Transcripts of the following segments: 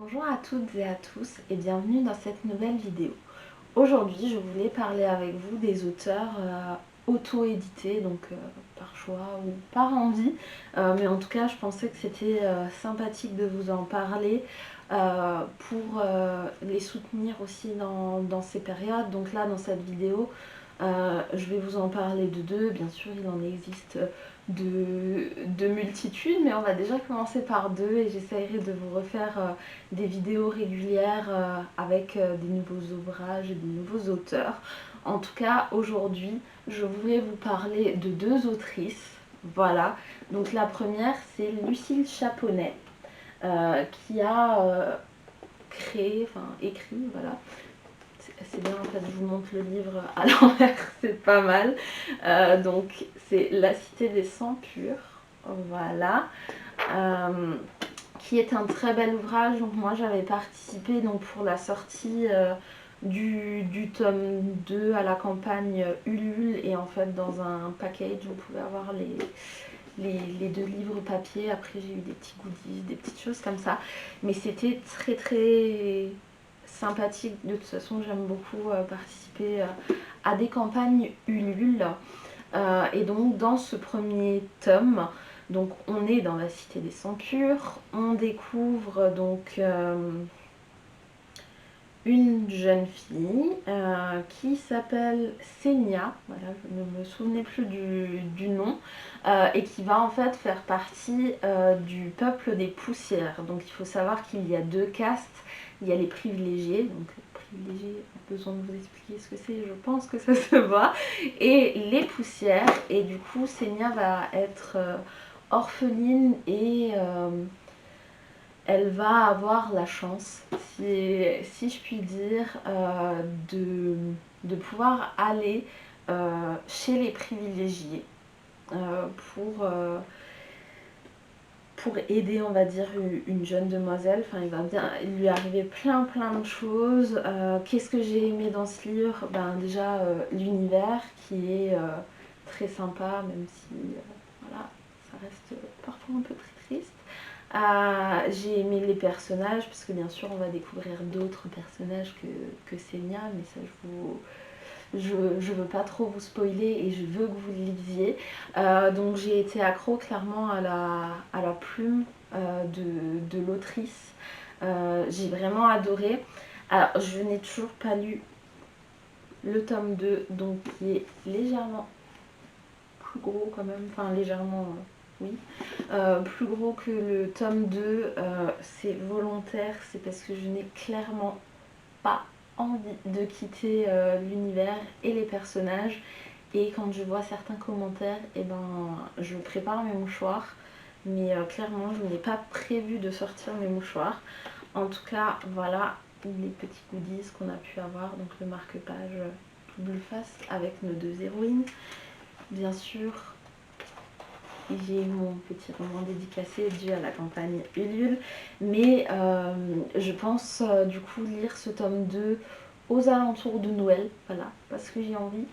Bonjour à toutes et à tous et bienvenue dans cette nouvelle vidéo. Aujourd'hui je voulais parler avec vous des auteurs auto-édités, donc par choix ou par envie. Mais en tout cas je pensais que c'était sympathique de vous en parler pour les soutenir aussi dans ces périodes. Donc là dans cette vidéo je vais vous en parler de deux, bien sûr il en existe de multitudes, mais on va déjà commencer par deux et j'essaierai de vous refaire des vidéos régulières avec des nouveaux ouvrages et des nouveaux auteurs. En tout cas aujourd'hui je voulais vous parler de deux autrices. Voilà, donc la première c'est Lucille Chaponnet qui a créé, enfin écrit, voilà, c'est bien en fait, je vous montre le livre à l'envers, c'est pas mal. Donc c'est La Cité des Sangs Purs, voilà, qui est un très bel ouvrage. Donc moi j'avais participé donc, pour la sortie du tome 2 à la campagne Ulule, et en fait dans un package vous pouvez avoir les deux livres papier. Après j'ai eu des petits goodies, des petites choses comme ça, mais c'était très sympathique. De toute façon j'aime beaucoup participer à des campagnes Ulule. Et donc dans ce premier tome, donc on est dans la Cité des Sangs Purs, on découvre donc une jeune fille qui s'appelle Senia, voilà, je ne me souvenais plus du nom, et qui va en fait faire partie du peuple des poussières. Donc il faut savoir qu'il y a deux castes, il y a les privilégiés, donc privilégiés, besoin de vous expliquer ce que c'est, je pense que ça se voit, et les poussières, et du coup Senia va être orpheline et elle va avoir la chance, si je puis dire, de pouvoir aller chez les privilégiés euh, pour, euh, pour aider, on va dire, une jeune demoiselle. Enfin, il lui arriver plein de choses. Qu'est-ce que j'ai aimé dans ce livre? Ben, déjà, l'univers qui est très sympa, même si voilà, ça reste parfois un peu très triste. J'ai aimé les personnages, parce que bien sûr on va découvrir d'autres personnages que Senia, mais ça je veux pas trop vous spoiler et je veux que vous le lisiez. Donc j'ai été accro clairement à la plume de l'autrice. J'ai vraiment adoré. Alors je n'ai toujours pas lu le tome 2, donc qui est légèrement plus gros quand même, enfin légèrement oui, plus gros que le tome 2, c'est volontaire, c'est parce que je n'ai clairement pas envie de quitter l'univers et les personnages, et quand je vois certains commentaires, et ben je prépare mes mouchoirs, mais clairement je n'ai pas prévu de sortir mes mouchoirs. En tout cas voilà les petits goodies qu'on a pu avoir, donc le marque-page double face avec nos deux héroïnes, bien sûr. J'ai eu mon petit roman dédicacé dû à la campagne Ulule, mais je pense du coup lire ce tome 2 aux alentours de Noël, voilà, parce que j'ai envie.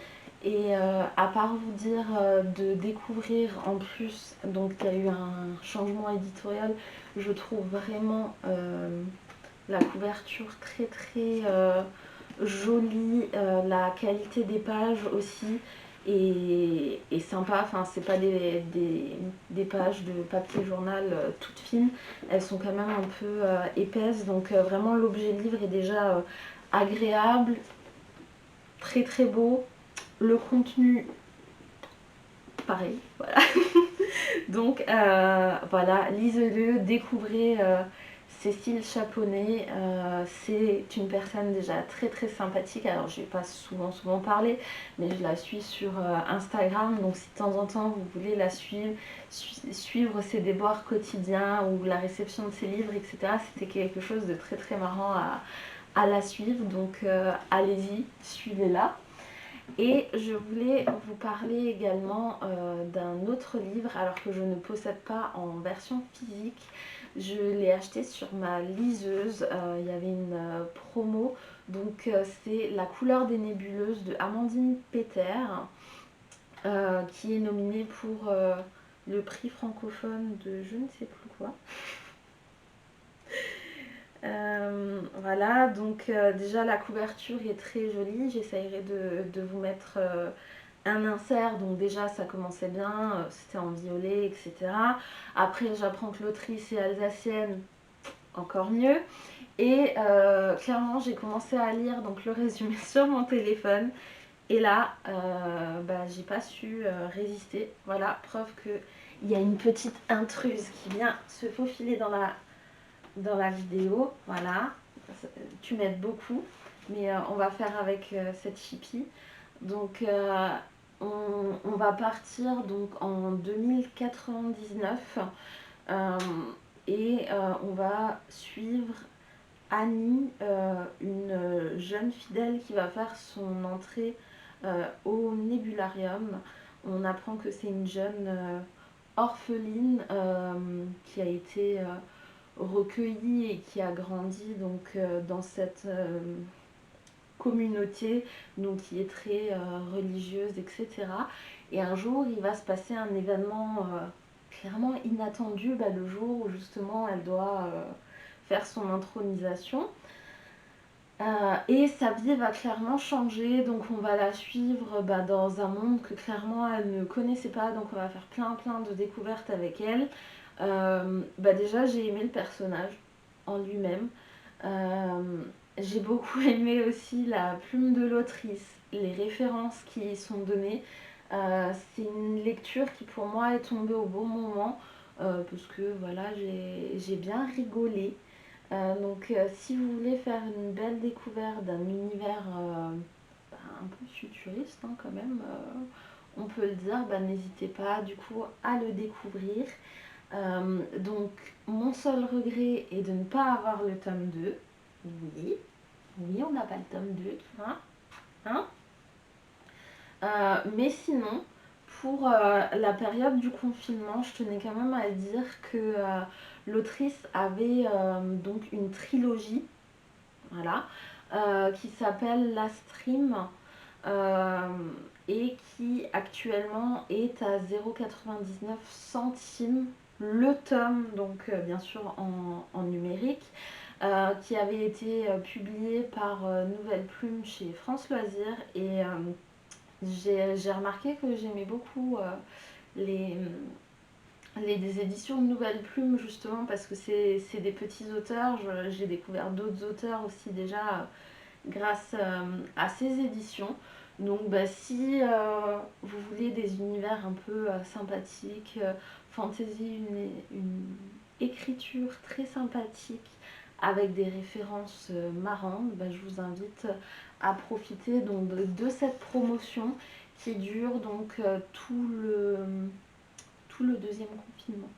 Et à part vous dire de découvrir en plus, donc il y a eu un changement éditorial, je trouve vraiment la couverture très jolie, la qualité des pages aussi est sympa. Enfin, c'est pas des pages de papier journal toutes fines, elles sont quand même un peu épaisses, donc vraiment l'objet livre est déjà agréable, très beau. Le contenu pareil, voilà. Donc voilà, lisez-le, découvrez Cécile Chaponnet. C'est une personne déjà très sympathique. Alors je n'ai pas souvent parlé, mais je la suis sur Instagram, donc si de temps en temps vous voulez la suivre ses déboires quotidiens ou la réception de ses livres, etc., c'était quelque chose de très marrant à la suivre, donc allez-y, suivez-la. Et je voulais vous parler également d'un autre livre, alors que je ne possède pas en version physique. Je l'ai acheté sur ma liseuse, il y avait une promo, donc c'est La couleur des nébuleuses de Amandine Peter, qui est nominée pour le prix francophone de je ne sais plus quoi. Voilà, donc déjà la couverture est très jolie. J'essayerai de vous mettre un insert, donc déjà ça commençait bien, c'était en violet, etc. Après j'apprends que l'autrice est alsacienne, encore mieux. Et clairement j'ai commencé à lire donc le résumé sur mon téléphone. Et là, j'ai pas su résister. Voilà, preuve qu'il y a une petite intruse qui vient se faufiler dans la vidéo. Voilà, tu m'aides beaucoup, mais on va faire avec cette chippie. Donc, on va partir donc en 2099 euh, et on va suivre Annie, une jeune fidèle qui va faire son entrée au nébularium. On apprend que c'est une jeune orpheline qui a été recueillie et qui a grandi donc dans cette communauté donc qui est très religieuse, etc. Et un jour, il va se passer un événement clairement inattendu, le jour où justement elle doit faire son intronisation. Et sa vie va clairement changer, donc on va la suivre dans un monde que clairement elle ne connaissait pas, donc on va faire plein de découvertes avec elle. Déjà j'ai aimé le personnage en lui-même. J'ai beaucoup aimé aussi la plume de l'autrice, les références qui y sont données. C'est une lecture qui pour moi est tombée au bon moment, parce que voilà, j'ai bien rigolé. Si vous voulez faire une belle découverte d'un univers un peu futuriste quand même, on peut le dire, n'hésitez pas du coup à le découvrir. Donc mon seul regret est de ne pas avoir le tome 2. Oui, oui, on n'a pas le tome 2, hein, hein. Mais sinon, pour la période du confinement, je tenais quand même à dire que l'autrice avait donc une trilogie, voilà, qui s'appelle La Stream euh, et qui actuellement est à 0,99 centimes le tome, donc bien sûr en numérique, qui avait été publié par Nouvelle Plume chez France Loisirs. Et j'ai remarqué que j'aimais beaucoup les, des éditions de Nouvelle Plume, justement parce que c'est des petits auteurs. J'ai découvert d'autres auteurs aussi déjà grâce à ces éditions. Donc si vous voulez des univers un peu sympathiques, fantasy, une écriture très sympathique avec des références marrantes, je vous invite à profiter donc de cette promotion qui dure donc tout le deuxième confinement.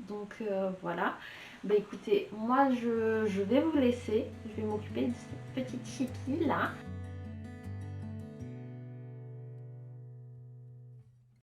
Donc voilà. Écoutez, moi je vais vous laisser. Je vais m'occuper de cette petite chiquille là.